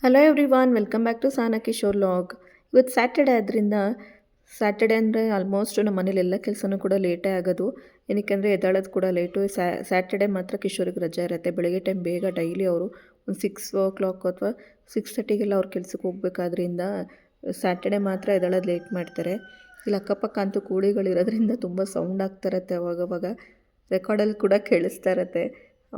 Hello everyone, welcome back to Sana Kishore log. ಇವತ್ತು Saturday ಆದ್ದರಿಂದ Saturday ಅಂದರೆ ಆಲ್ಮೋಸ್ಟ್ ನಮ್ಮ ಮನೇಲಿ ಎಲ್ಲ ಕೆಲಸನೂ ಕೂಡ ಲೇಟೇ ಆಗೋದು. ಏನಕ್ಕೆ ಅಂದರೆ ಎದ್ದೇಳೋದು ಕೂಡ ಲೇಟು. ಸ್ಯಾಟರ್ಡೆ ಮಾತ್ರ ಕಿಶೋರಿಗೆ ರಜೆ ಇರುತ್ತೆ. ಬೆಳಗ್ಗೆ ಟೈಮ್ ಬೇಗ ಡೈಲಿ ಅವರು ಒಂದು 6 o'clock ಅಥವಾ 6:30ಗೆಲ್ಲ ಅವ್ರು ಕೆಲ್ಸಕ್ಕೆ ಹೋಗ್ಬೇಕಾದ್ರಿಂದ ಸ್ಯಾಟರ್ಡೆ ಮಾತ್ರ ಎದ್ದೇಳೋದು ಲೇಟ್ ಮಾಡ್ತಾರೆ. ಇಲ್ಲಿ ಅಕ್ಕಪಕ್ಕ ಅಂತೂ ಕೂಳಿಗಳಿರೋದ್ರಿಂದ ತುಂಬ ಸೌಂಡ್ ಆಗ್ತಾ ಇರುತ್ತೆ. ಅವಾಗವಾಗ ರೆಕಾರ್ಡಲ್ಲಿ ಕೂಡ ಕೇಳಿಸ್ತಾ ಇರುತ್ತೆ.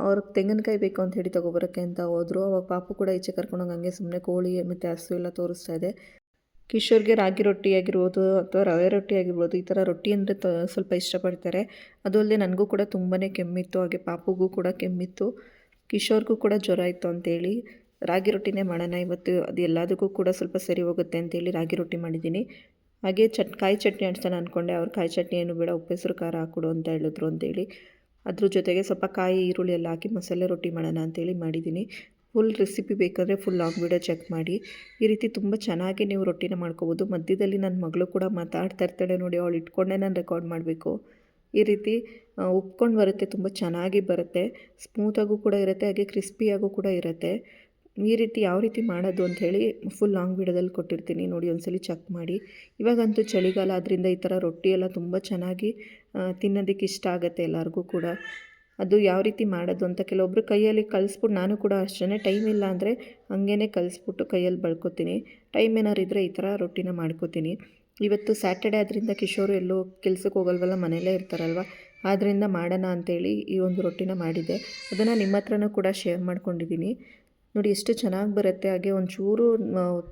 ಅವ್ರಿಗೆ ತೆಂಗಿನಕಾಯಿ ಬೇಕು ಅಂತ ಹೇಳಿ ತೊಗೊಬರೋಕ್ಕೆ ಅಂತ ಹೋದರು. ಅವಾಗ ಪಾಪು ಕೂಡ ಈಚೆ ಕರ್ಕೊಂಡೋಗಿ ಹಂಗೆ ಸುಮ್ಮನೆ ಕೋಳಿ ಮತ್ತು ಹಸು ಎಲ್ಲ ತೋರಿಸ್ತಾ ಇದೆ. ಕಿಶೋರ್ಗೆ ರಾಗಿ ರೊಟ್ಟಿ ಆಗಿರ್ಬೋದು ಅಥವಾ ರವೆ ರೊಟ್ಟಿ ಆಗಿರ್ಬೋದು, ಈ ಥರ ರೊಟ್ಟಿ ಅಂದರೆ ಸ್ವಲ್ಪ ಇಷ್ಟಪಡ್ತಾರೆ. ಅದು ಅಲ್ಲದೆ ನನಗೂ ಕೂಡ ತುಂಬಾ ಕೆಮ್ಮಿತ್ತು, ಹಾಗೆ ಪಾಪುಗೂ ಕೂಡ ಕೆಮ್ಮಿತ್ತು, ಕಿಶೋರ್ಗೂ ಕೂಡ ಜ್ವರ ಇತ್ತು ಅಂತೇಳಿ ರಾಗಿ ರೊಟ್ಟಿನೇ ಮಾಡೋಣ ಇವತ್ತು, ಅದು ಎಲ್ಲದಕ್ಕೂ ಕೂಡ ಸ್ವಲ್ಪ ಸರಿ ಹೋಗುತ್ತೆ ಅಂತೇಳಿ ರಾಗಿ ರೊಟ್ಟಿ ಮಾಡಿದ್ದೀನಿ. ಹಾಗೆ ಕಾಯಿ ಚಟ್ನಿ ಆಡ್ಸೋಣ ಅಂದ್ಕೊಂಡೆ. ಅವ್ರು ಕಾಯಿ ಚಟ್ನಿ ಏನು ಬೇಡ, ಉಪ್ಪೆಸರು ಖಾರ ಹಾಕ್ಕೊಡು ಅಂತ ಹೇಳಿದ್ರು ಅಂತೇಳಿ ಅದ್ರ ಜೊತೆಗೆ ಸ್ವಲ್ಪ ಕಾಯಿ ಈರುಳ್ಳಿ ಎಲ್ಲ ಹಾಕಿ ಮಸಾಲೆ ರೊಟ್ಟಿ ಮಾಡೋಣ ಅಂತೇಳಿ ಮಾಡಿದ್ದೀನಿ. ಫುಲ್ ರೆಸಿಪಿ ಬೇಕಾದರೆ ಫುಲ್ ಲಾಂಗ್ ವೀಡಿಯೋ ಚೆಕ್ ಮಾಡಿ. ಈ ರೀತಿ ತುಂಬ ಚೆನ್ನಾಗಿ ನೀವು ರೊಟ್ಟಿನ ಮಾಡ್ಕೋಬೋದು. ಮಧ್ಯದಲ್ಲಿ ನನ್ನ ಮಗಳು ಕೂಡ ಮಾತಾಡ್ತಾ ಇರ್ತಾಳೆ ನೋಡಿ, ಅವಳು ಇಟ್ಕೊಂಡೇ ನಾನು ರೆಕಾರ್ಡ್ ಮಾಡಬೇಕು. ಈ ರೀತಿ ಉಪ್ಕೊಂಡು ಬರುತ್ತೆ, ತುಂಬ ಚೆನ್ನಾಗಿ ಬರುತ್ತೆ, ಸ್ಮೂತಾಗೂ ಕೂಡ ಇರುತ್ತೆ, ಹಾಗೆ ಕ್ರಿಸ್ಪಿಯಾಗೂ ಕೂಡ ಇರುತ್ತೆ. ಈ ರೀತಿ ಯಾವ ರೀತಿ ಮಾಡೋದು ಅಂಥೇಳಿ ಫುಲ್ ಲಾಂಗ್ ವೀಡಿಯೋದಲ್ಲಿ ಕೊಟ್ಟಿರ್ತೀನಿ, ನೋಡಿ ಒಂದ್ಸಲಿ ಚೆಕ್ ಮಾಡಿ. ಇವಾಗಂತೂ ಚಳಿಗಾಲ, ಅದರಿಂದ ಈ ಥರ ರೊಟ್ಟಿ ಎಲ್ಲ ತುಂಬ ಚೆನ್ನಾಗಿ ತಿನ್ನೋದಕ್ಕೆ ಇಷ್ಟ ಆಗುತ್ತೆ ಎಲ್ಲರಿಗೂ ಕೂಡ. ಅದು ಯಾವ ರೀತಿ ಮಾಡೋದು ಅಂತ ಕೆಲವೊಬ್ಬರು ಕೈಯಲ್ಲಿ ಕಲಿಸ್ಬಿಟ್ಟು, ನಾನು ಕೂಡ ಅಷ್ಟೇ ಟೈಮ್ ಇಲ್ಲ ಅಂದರೆ ಹಂಗೇ ಕಲಿಸ್ಬಿಟ್ಟು ಕೈಯಲ್ಲಿ ಬಳ್ಕೊತೀನಿ. ಟೈಮ್ ಏನಾರು ಇದ್ದರೆ ಈ ಥರ ರೊಟ್ಟಿನ ಮಾಡ್ಕೋತೀನಿ. ಇವತ್ತು ಸ್ಯಾಟರ್ಡೆ ಆದ್ದರಿಂದ ಕಿಶೋರು ಎಲ್ಲೋ ಕೆಲ್ಸಕ್ಕೆ ಹೋಗಲ್ವಲ್ಲ, ಮನೆಯಲ್ಲೇ ಇರ್ತಾರಲ್ವ, ಆದ್ದರಿಂದ ಮಾಡೋಣ ಅಂಥೇಳಿ ಈ ಒಂದು ರೊಟ್ಟಿನ ಮಾಡಿದ್ದೆ. ಅದನ್ನು ನಿಮ್ಮ ಹತ್ರನೂ ಕೂಡ ಶೇರ್ ಮಾಡ್ಕೊಂಡಿದ್ದೀನಿ. ನೋಡಿ ಎಷ್ಟು ಚೆನ್ನಾಗಿ ಬರುತ್ತೆ. ಹಾಗೆ ಒಂಚೂರು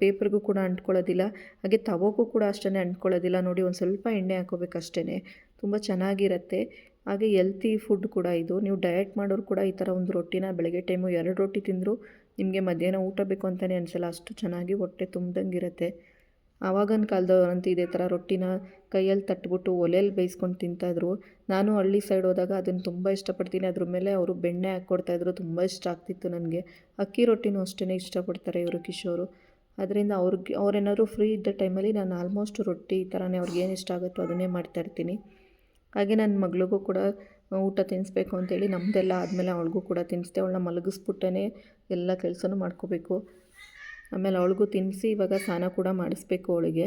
ಪೇಪರ್ಗೂ ಕೂಡ ಅಂಟ್ಕೊಳ್ಳೋದಿಲ್ಲ, ಹಾಗೆ ತವೋಗೂ ಕೂಡ ಅಷ್ಟೇ ಅಂಟ್ಕೊಳ್ಳೋದಿಲ್ಲ. ನೋಡಿ ಒಂದು ಸ್ವಲ್ಪ ಎಣ್ಣೆ ಹಾಕೋಬೇಕಷ್ಟೇ, ತುಂಬ ಚೆನ್ನಾಗಿರುತ್ತೆ. ಹಾಗೆ ಎಲ್ತಿ ಫುಡ್ ಕೂಡ ಇದು. ನೀವು ಡಯಟ್ ಮಾಡೋರು ಕೂಡ ಈ ಥರ ಒಂದು ರೊಟ್ಟಿನ ಬೆಳಗ್ಗೆ ಟೈಮು 2 ರೊಟ್ಟಿ ತಿಂದರೂ ನಿಮಗೆ ಮಧ್ಯಾಹ್ನ ಊಟ ಬೇಕು ಅಂತಲೇ ಅನಿಸಲ್ಲ, ಅಷ್ಟು ಚೆನ್ನಾಗಿ ಹೊಟ್ಟೆ ತುಂಬ್ದಂಗಿರುತ್ತೆ. ಆವಾಗಿನ ಕಾಲದವ್ರಂತೂ ಇದೇ ಥರ ರೊಟ್ಟಿನ ಕೈಯಲ್ಲಿ ತಟ್ಬಿಟ್ಟು ಒಲೆಯಲ್ಲಿ ಬೇಯಿಸ್ಕೊಂಡು ತಿಂತಾಯಿದ್ರು. ನಾನು ಹಳ್ಳಿ ಸೈಡ್ ಹೋದಾಗ ಅದನ್ನು ತುಂಬ ಇಷ್ಟಪಡ್ತೀನಿ. ಅದ್ರ ಮೇಲೆ ಅವರು ಬೆಣ್ಣೆ ಹಾಕ್ಕೊಡ್ತಾಯಿದ್ರು, ತುಂಬ ಇಷ್ಟ ಆಗ್ತಿತ್ತು ನನಗೆ. ಅಕ್ಕಿ ರೊಟ್ಟಿನೂ ಅಷ್ಟೇ ಇಷ್ಟಪಡ್ತಾರೆ ಇವರು ಕಿಶೋರು. ಅದರಿಂದ ಅವ್ರೇನಾದ್ರು ಫ್ರೀ ಇದ್ದ ಟೈಮಲ್ಲಿ ನಾನು ಆಲ್ಮೋಸ್ಟ್ ರೊಟ್ಟಿ ಈ ಥರನೇ ಅವ್ರಿಗೇನು ಇಷ್ಟ ಆಗುತ್ತೋ ಅದನ್ನೇ ಮಾಡ್ತಾಯಿರ್ತೀನಿ. ಹಾಗೆ ನನ್ನ ಮಗಳಿಗೂ ಕೂಡ ಊಟ ತಿನ್ನಿಸ್ಬೇಕು ಅಂತೇಳಿ ನಮ್ಮದೆಲ್ಲ ಆದಮೇಲೆ ಅವಳಿಗೂ ಕೂಡ ತಿನ್ನಿಸ್ದೆ. ಅವಳನ್ನ ಮಲಗಿಸ್ಬಿಟ್ಟೇ ಎಲ್ಲ ಕೆಲಸನೂ ಮಾಡ್ಕೋಬೇಕು. ಆಮೇಲೆ ಅವಳಿಗೂ ತಿನ್ನಿಸಿ ಇವಾಗ ಸ್ನಾನ ಕೂಡ ಮಾಡಿಸ್ಬೇಕು ಅವಳಿಗೆ.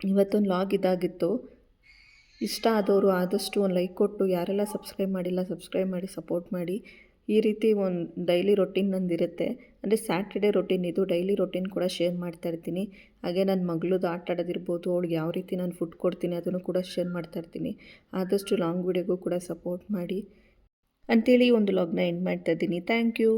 ಇವತ್ತೊಂದು ಲಾಗ್ ಇದಾಗಿತ್ತು. ಇಷ್ಟ ಆದವರು ಆದಷ್ಟು ಒಂದು ಲೈಕ್ ಕೊಟ್ಟು, ಯಾರೆಲ್ಲ ಸಬ್ಸ್ಕ್ರೈಬ್ ಮಾಡಿಲ್ಲ ಸಬ್ಸ್ಕ್ರೈಬ್ ಮಾಡಿ ಸಪೋರ್ಟ್ ಮಾಡಿ. ಈ ರೀತಿ ಒಂದು ಡೈಲಿ ರೊಟೀನ್ ನಂದಿರುತ್ತೆ, ಅಂದರೆ ಸ್ಯಾಟರ್ಡೆ ರೊಟೀನ್ ಇದು. ಡೈಲಿ ರೊಟೀನ್ ಕೂಡ ಶೇರ್ ಮಾಡ್ತಾಯಿರ್ತೀನಿ. ಹಾಗೆ ನನ್ನ ಮಗಳದ್ದು ಆಟ ಆಡೋದಿರ್ಬೋದು, ಅವಳಿಗೆ ಯಾವ ರೀತಿ ನಾನು ಫುಡ್ ಕೊಡ್ತೀನಿ ಅದನ್ನು ಕೂಡ ಶೇರ್ ಮಾಡ್ತಾಯಿರ್ತೀನಿ. ಆದಷ್ಟು ಲಾಂಗ್ ವೀಡಿಯೋಗೂ ಕೂಡ ಸಪೋರ್ಟ್ ಮಾಡಿ ಅಂಥೇಳಿ ಒಂದು ಲಾಗ್ನ ಎಂಡ್ ಮಾಡ್ತಾಯಿದ್ದೀನಿ. Thank you.